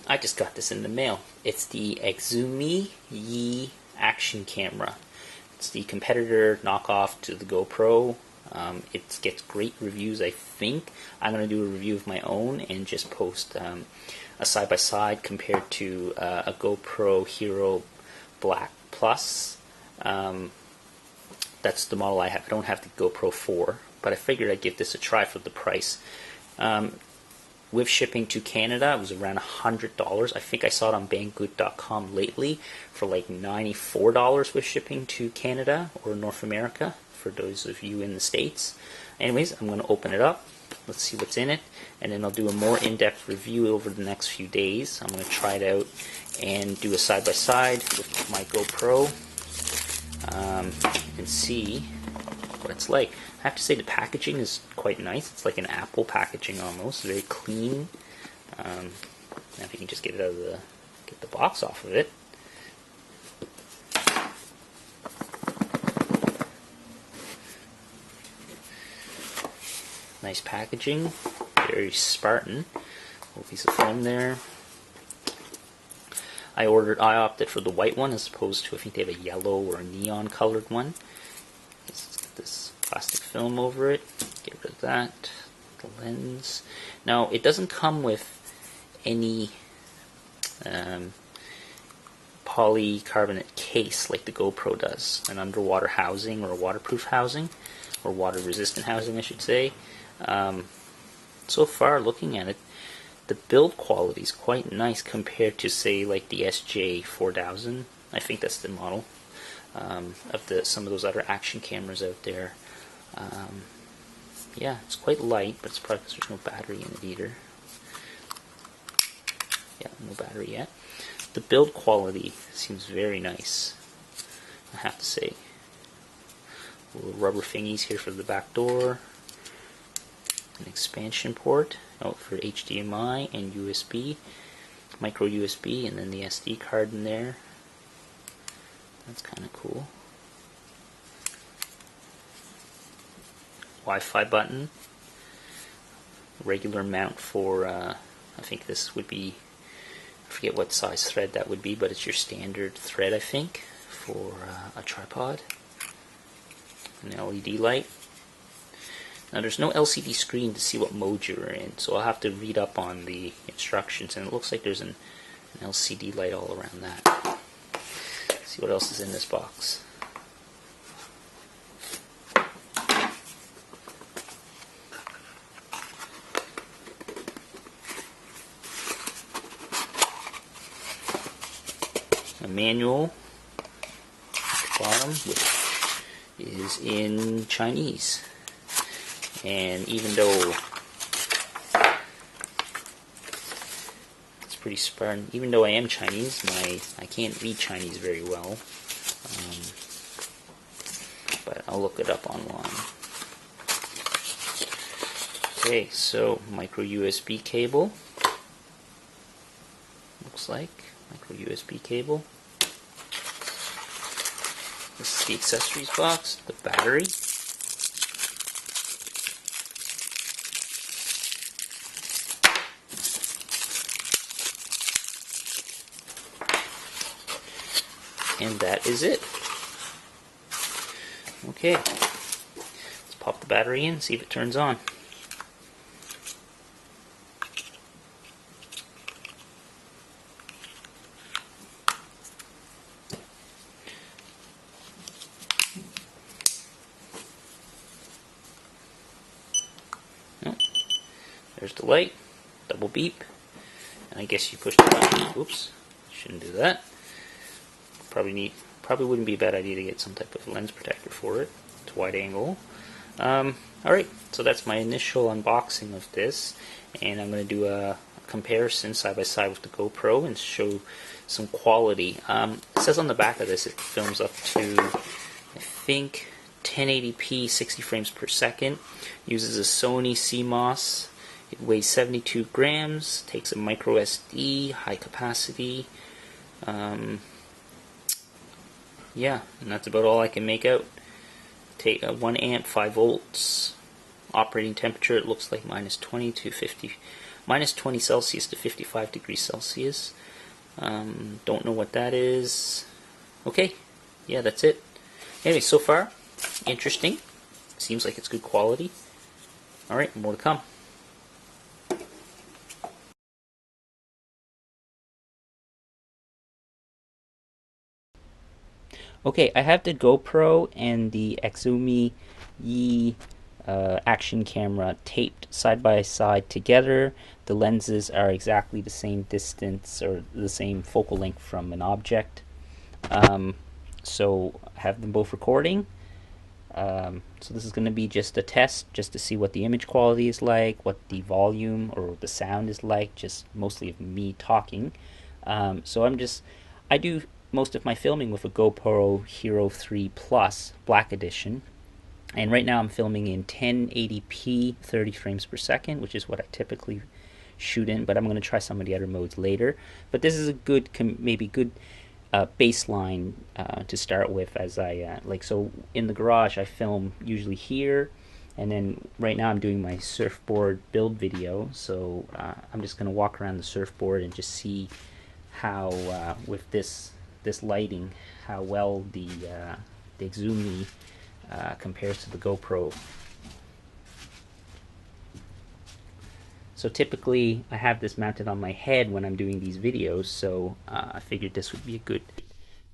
I just got this in the mail. It's the Xiaomi Yi Action Camera. It's the competitor knockoff to the GoPro. It gets great reviews, I think. I'm going to do a review of my own and just post a side-by-side compared to a GoPro Hero Black Plus. That's the model I have. I don't have the GoPro 4, but I figured I'd give this a try for the price. With shipping to Canada, it was around $100. I think I saw it on Banggood.com lately for like $94 with shipping to Canada or North America, for those of you in the States. Anyways, I'm going to open it up. Let's see what's in it, and then I'll do a more in-depth review over the next few days. I'm going to try it out and do a side-by-side with my GoPro and see what it's like. I have to say the packaging is quite nice. It's like an Apple packaging almost, very clean. Now if you can just get it out of get the box off of it. Nice packaging, very Spartan. A little piece of foam there. I opted for the white one as opposed to, I think they have a yellow or a neon colored one. Let's get this plastic film over it. Get rid of that. The lens. Now it doesn't come with any polycarbonate case like the GoPro does, an underwater housing or a waterproof housing, or water resistant housing I should say. So far, looking at it, the build quality is quite nice compared to, say, like the SJ4000. I think that's the model of some of those other action cameras out there. Yeah, it's quite light, but it's probably because there's no battery in it either. Yeah, no battery yet. The build quality seems very nice, I have to say. Little rubber thingies here for the back door. An expansion port out for HDMI and USB, micro USB, and then the SD card in there. That's kind of cool. Wi-Fi button. Regular mount for, I think this would be, I forget what size thread that would be, but it's your standard thread, I think, for a tripod. An LED light. Now there's no LCD screen to see what mode you're in, so I'll have to read up on the instructions, and it looks like there's an LCD light all around that. Let's see what else is in this box. A manual at the bottom, which is in Chinese. And even though it's pretty Spartan, even though I am Chinese, I can't read Chinese very well. But I'll look it up online. Okay, so micro USB cable. Looks like micro USB cable. This is the accessories box, the battery. And that is it. Okay, let's pop the battery in, see if it turns on. Oh, there's the light, double beep, and I guess you push the button. Oops, shouldn't do that. Probably wouldn't be a bad idea to get some type of lens protector for it. It's wide angle. Alright, so that's my initial unboxing of this, and I'm going to do a comparison side by side with the GoPro and show some quality. It says on the back of this it films up to, I think, 1080p 60 frames per second. Uses a Sony CMOS. It weighs 72 grams, takes a micro SD, high capacity. Yeah, and that's about all I can make out. Take a 1 amp, 5 volts. Operating temperature, it looks like -20 to minus 20 Celsius to 55 degrees Celsius. Don't know what that is. Okay, yeah, that's it. Anyway, so far, interesting. Seems like it's good quality. Alright, more to come. Okay, I have the GoPro and the Xiaomi Yi Action Camera taped side by side together. The lenses are exactly the same distance or the same focal length from an object. So I have them both recording. So this is going to be just a test, just to see what the image quality is like, what the volume or the sound is like, just mostly of me talking. So I do most of my filming with a GoPro Hero 3 Plus Black Edition. And right now I'm filming in 1080p 30 frames per second, which is what I typically shoot in, but I'm going to try some of the other modes later. But this is a good, maybe good baseline to start with, as I so in the garage I film usually here, and then right now I'm doing my surfboard build video, so I'm just going to walk around the surfboard and just see how with this lighting, how well the Xiaomi compares to the GoPro. So typically I have this mounted on my head when I'm doing these videos, so I figured this would be a good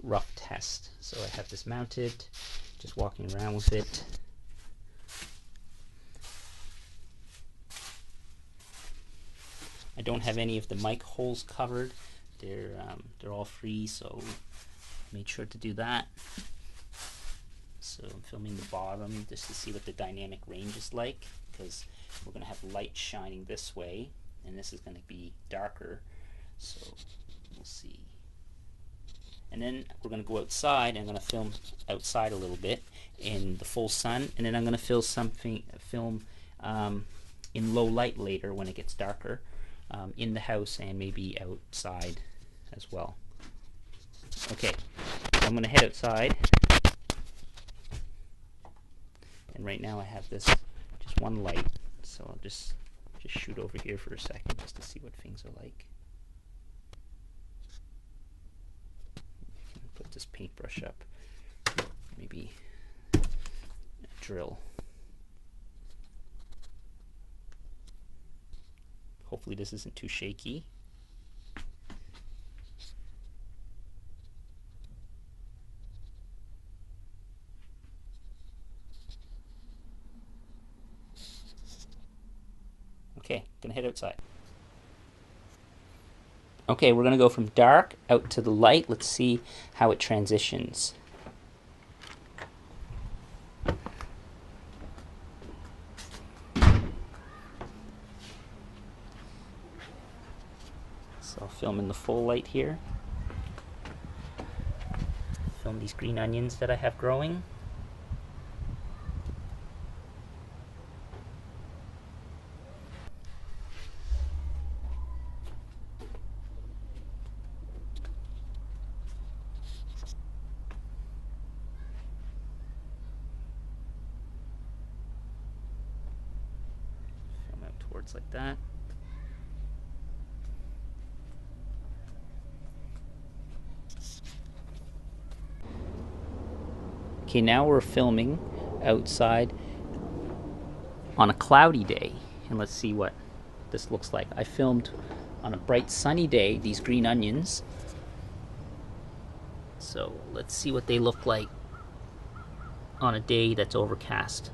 rough test. So I have this mounted, just walking around with it. I don't have any of the mic holes covered. They're all free, so I made sure to do that. So I'm filming the bottom just to see what the dynamic range is like, because we're going to have light shining this way, and this is going to be darker, so we'll see. And then we're going to go outside, and I'm going to film outside a little bit in the full sun, and then I'm going to film in low light later when it gets darker, in the house and maybe outside as well. Okay, so I'm going to head outside, and right now I have this just one light, so I'll just shoot over here for a second just to see what things are like. Put this paintbrush up, maybe a drill. Hopefully this isn't too shaky. Okay, gonna head outside. Okay, we're gonna go from dark out to the light. Let's see how it transitions. So I'll film in the full light here. Film these green onions that I have growing. Film out towards like that. Okay, now we're filming outside on a cloudy day, and let's see what this looks like. I filmed on a bright sunny day these green onions, so let's see what they look like on a day that's overcast.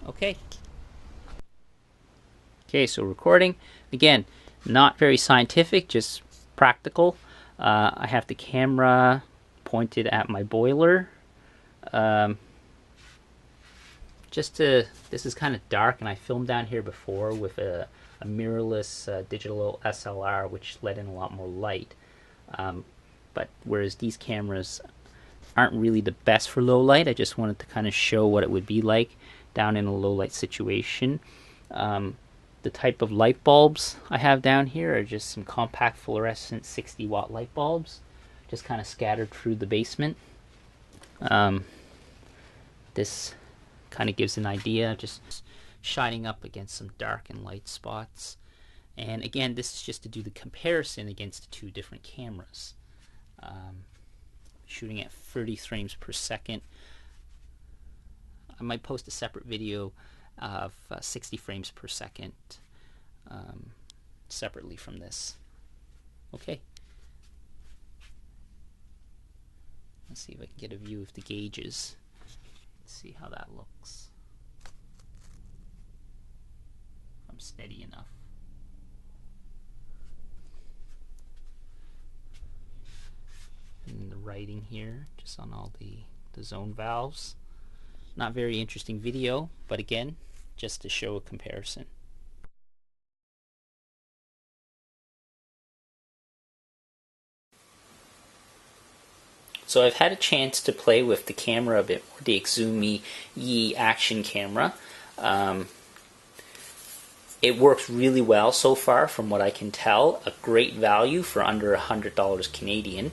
Okay. Okay, so recording. Again, not very scientific, just practical. I have the camera pointed at my boiler. This is kind of dark, and I filmed down here before with a mirrorless digital SLR, which let in a lot more light. But whereas these cameras aren't really the best for low light, I just wanted to kind of show what it would be like down in a low light situation. The type of light bulbs I have down here are just some compact fluorescent 60-watt light bulbs, just kind of scattered through the basement. This kind of gives an idea, just shining up against some dark and light spots. And again, this is just to do the comparison against the two different cameras. Shooting at 30 frames per second. I might post a separate video of 60 frames per second separately from this. Okay. Let's see if I can get a view of the gauges. Let's see how that looks. If I'm steady enough. And the writing here, just on all the zone valves. Not very interesting video, but again, just to show a comparison. So I've had a chance to play with the camera a bit more, the Xiaomi Yi Action Camera. It works really well so far from what I can tell. A great value for under $100 Canadian.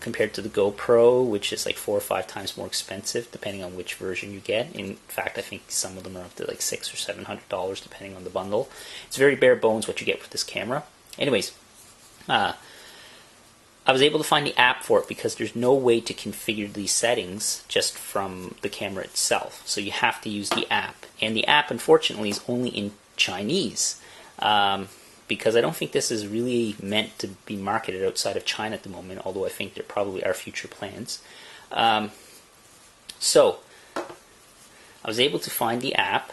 Compared to the GoPro, which is like 4 or 5 times more expensive depending on which version you get. In fact, I think some of them are up to like $600 or $700 depending on the bundle. It's very bare bones what you get with this camera. Anyways, I was able to find the app for it because there's no way to configure these settings just from the camera itself. So you have to use the app. And the app, unfortunately, is only in Chinese. Because I don't think this is really meant to be marketed outside of China at the moment, although I think there probably are future plans. So, I was able to find the app,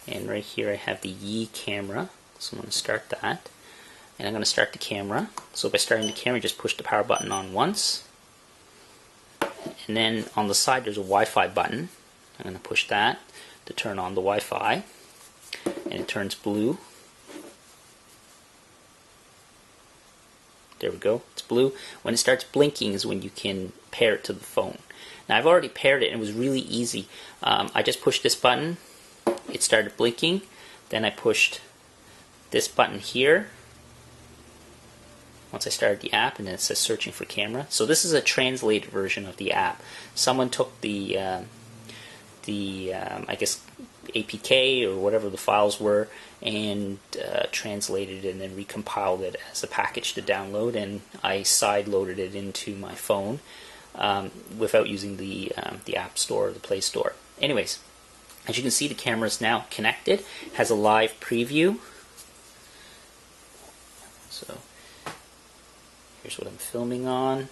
and right here I have the Yi camera, so I'm going to start that, and I'm going to start the camera. So by starting the camera, just push the power button on once, and then on the side there's a Wi-Fi button. I'm going to push that to turn on the Wi-Fi. And it turns blue. There we go, it's blue. When it starts blinking is when you can pair it to the phone. Now I've already paired it and it was really easy. I just pushed this button, it started blinking, then I pushed this button here once I started the app, and then it says searching for camera. So this is a translated version of the app. Someone took the I guess APK or whatever the files were and translated it and then recompiled it as a package to download, and I side-loaded it into my phone without using the App Store or the Play Store. Anyways, as you can see, the camera is now connected. It has a live preview. So here's what I'm filming on.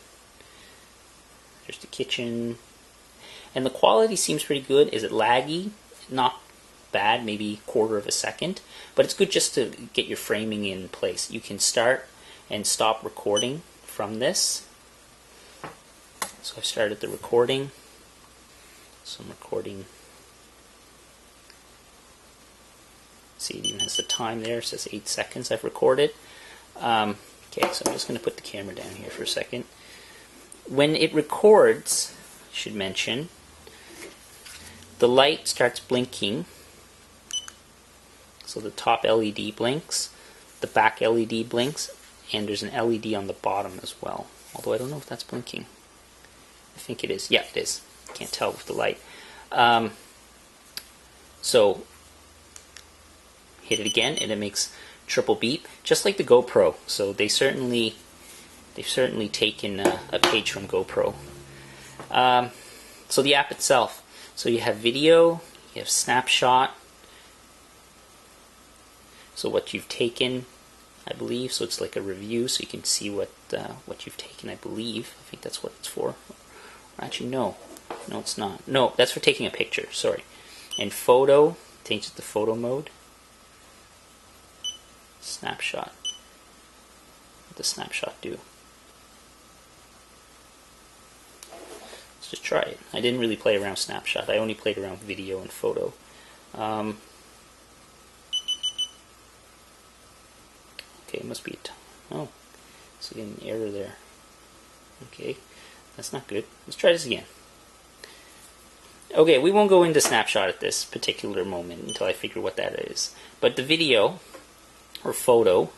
There's the kitchen. And the quality seems pretty good. Is it laggy? Not bad, maybe quarter of a second, but it's good just to get your framing in place. You can start and stop recording from this. So I've started the recording. So I'm recording. See, it even has the time there. It says 8 seconds I've recorded. Okay, so I'm just going to put the camera down here for a second. When it records, I should mention, the light starts blinking. So the top LED blinks, the back LED blinks, and there's an LED on the bottom as well. Although I don't know if that's blinking. I think it is. Yeah, it is. Can't tell with the light. So hit it again, and it makes triple beep, just like the GoPro. So they've certainly taken a page from GoPro. So the app itself. So you have video, you have snapshot. So what you've taken, I believe. So it's like a review, so you can see what you've taken. I believe. I think that's what it's for. Actually, no, it's not. No, that's for taking a picture. Sorry. And photo, change it to photo mode. Snapshot. what the snapshot do. Let's just try it. I didn't really play around with snapshot. I only played around with video and photo. Okay, it must be oh, so getting an error there. Okay, that's not good. Let's try this again. Okay, we won't go into snapshot at this particular moment until I figure what that is. But the video, or photo,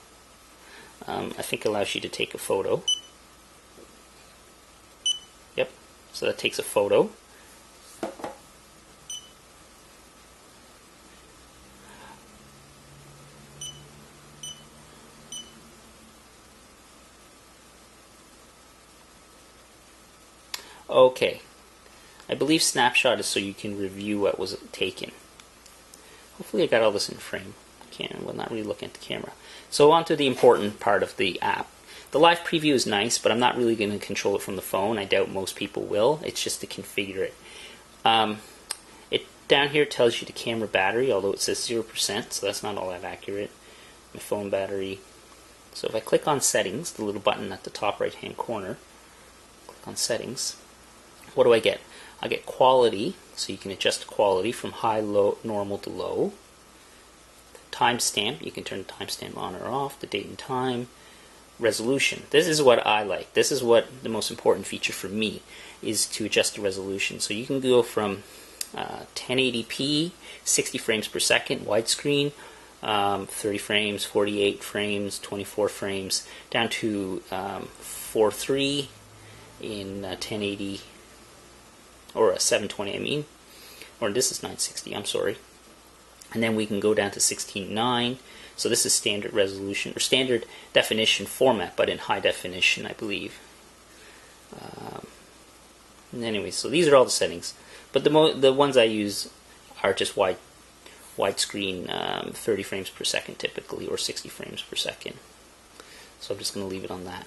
I think allows you to take a photo. Yep, so that takes a photo. Okay, I believe snapshot is so you can review what was taken. Hopefully I got all this in frame. Well, not really looking at the camera. So on to the important part of the app. The live preview is nice, but I'm not really going to control it from the phone. I doubt most people will. It's just to configure it. It down here tells you the camera battery, although it says 0%, so that's not all that accurate. My phone battery. So if I click on settings, the little button at the top right hand corner, click on settings, what do I get? I get quality, so you can adjust the quality from high, low, normal to low. Timestamp, you can turn the timestamp on or off, the date and time. Resolution, this is what I like. This is what the most important feature for me is, to adjust the resolution. So you can go from 1080p, 60 frames per second, widescreen, 30 frames, 48 frames, 24 frames, down to 4:3 in 1080, or a 720 I mean, or this is 960, I'm sorry. And then we can go down to 16:9. So this is standard resolution, or standard definition format, but in high definition, I believe. Anyway, so these are all the settings. But the ones I use are just widescreen, 30 frames per second typically, or 60 frames per second. So I'm just going to leave it on that.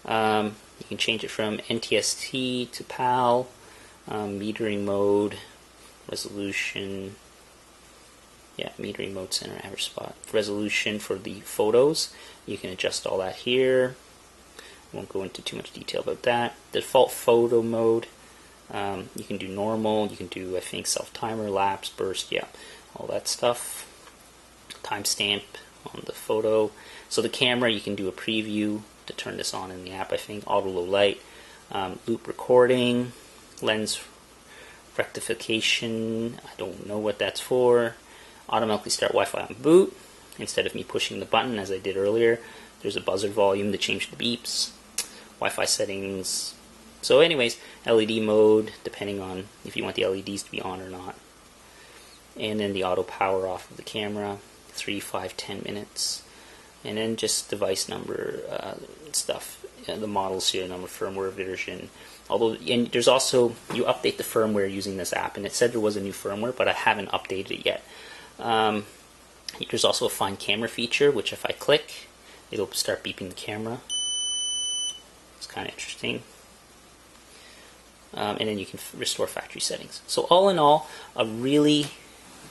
You can change it from NTSC to PAL, metering mode, resolution. Yeah, metering mode, center, average spot. Resolution for the photos, you can adjust all that here. Won't go into too much detail about that. Default photo mode, you can do normal, you can do, I think, self-timer, lapse, burst, yeah, all that stuff. Timestamp on the photo. So the camera, you can do a preview to turn this on in the app, I think. Auto low light, loop recording, lens rectification, I don't know what that's for. Automatically start Wi-Fi on boot instead of me pushing the button as I did earlier. There's a buzzer volume to change the beeps. Wi-Fi settings. So anyways, LED mode, depending on if you want the LEDs to be on or not. And then the auto power off of the camera, 3, 5, 10 minutes. And then just device number stuff. The model, serial number, firmware version. Although, and there's also, you update the firmware using this app, and it said there was a new firmware, but I haven't updated it yet. There's also a find camera feature, which if I click, it'll start beeping the camera. It's kind of interesting. And then you can restore factory settings. So all in all, a really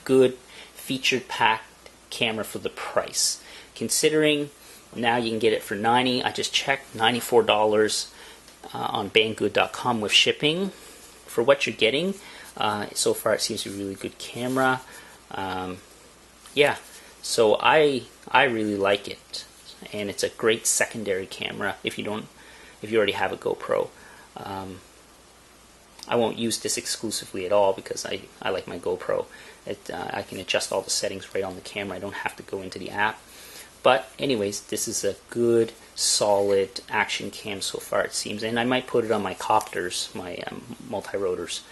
good featured packed camera for the price. Considering now you can get it for $90, I just checked, $94 on banggood.com with shipping. For what you're getting, so far it seems to be a really good camera. Yeah, so I really like it, and it's a great secondary camera if you already have a GoPro. I won't use this exclusively at all because I like my GoPro. I can adjust all the settings right on the camera. I don't have to go into the app. But anyways, this is a good, solid action cam so far, it seems. And I might put it on my copters, my multi-rotors,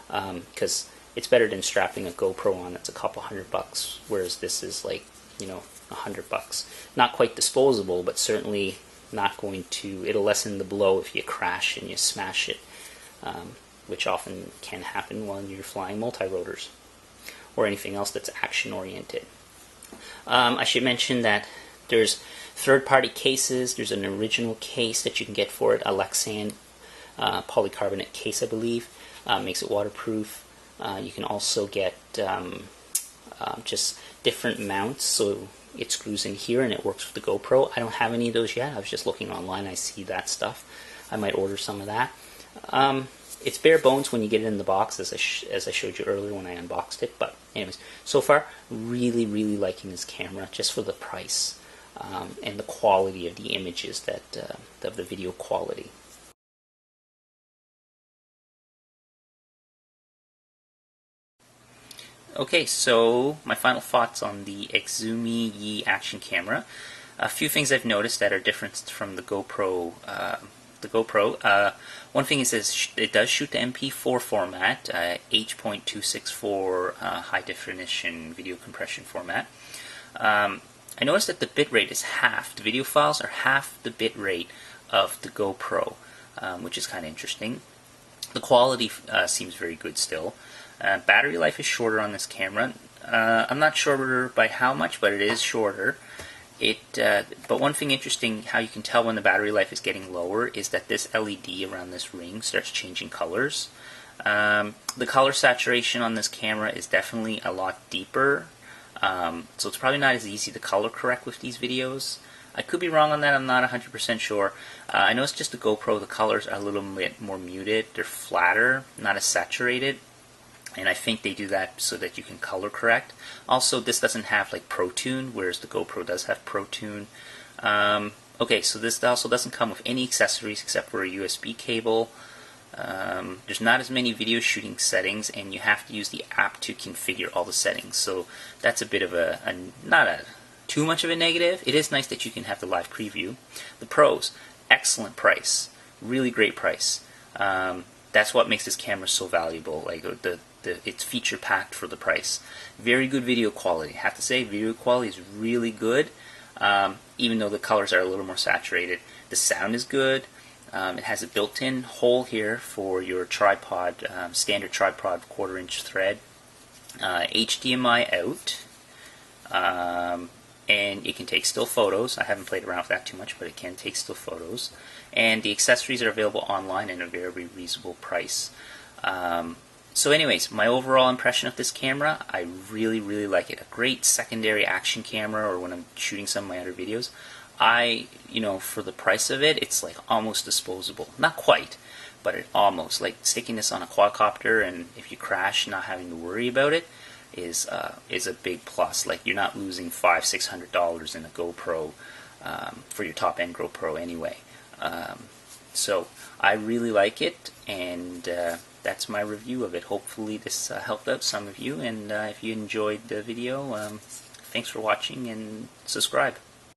because it's better than strapping a GoPro on. That's a couple $100, whereas this is like, $100. Not quite disposable, but certainly not going to, it'll lessen the blow if you crash and you smash it, which often can happen while you're flying multi-rotors or anything else that's action-oriented. I should mention that there's third-party cases. There's an original case that you can get for it, a Lexan polycarbonate case, I believe. Makes it waterproof. You can also get just different mounts. So it screws in here and it works with the GoPro. I don't have any of those yet. I was just looking online. I see that stuff. I might order some of that. It's bare bones when you get it in the box, as I showed you earlier when I unboxed it. But anyways, so far, really, really liking this camera just for the price and the quality of the images, of the video quality. Okay, so my final thoughts on the Xiaomi Yi Action Camera. A few things I've noticed that are different from the GoPro. One thing is it does shoot the MP4 format, H.264 high definition video compression format. I noticed that the bitrate is half. The video files are half the bitrate of the GoPro, which is kind of interesting. The quality seems very good still. Battery life is shorter on this camera. I'm not sure by how much, but it is shorter. But one thing interesting, how you can tell when the battery life is getting lower, is that this LED around this ring starts changing colors. The color saturation on this camera is definitely a lot deeper, so it's probably not as easy to color correct with these videos. I could be wrong on that, I'm not 100% sure. I noticed just the GoPro, the colors are a little bit more muted, they're flatter, not as saturated. And I think they do that so that you can color correct. Also, this doesn't have like Pro Tune, whereas the GoPro does have Pro Tune. Okay, so this also doesn't come with any accessories except for a USB cable. There's not as many video shooting settings, and you have to use the app to configure all the settings. So that's a bit of not too much of a negative. It is nice that you can have the live preview. The pros, excellent price, really great price. That's what makes this camera so valuable. Like it's feature packed for the price. Very good video quality. I have to say, video quality is really good. Even though the colors are a little more saturated, the sound is good. It has a built-in hole here for your tripod, standard tripod 1/4-inch thread. HDMI out, and it can take still photos. I haven't played around with that too much, but it can take still photos. And the accessories are available online at a very reasonable price. So anyways, my overall impression of this camera, I really, really like it. A great secondary action camera, or when I'm shooting some of my other videos. For the price of it, it's like almost disposable. Not quite, but it almost. Like sticking this on a quadcopter, and if you crash, not having to worry about it is a big plus. Like you're not losing $500-600 in a GoPro for your top-end GoPro anyway. So I really like it, and that's my review of it. Hopefully this helped out some of you, and if you enjoyed the video, thanks for watching, and subscribe.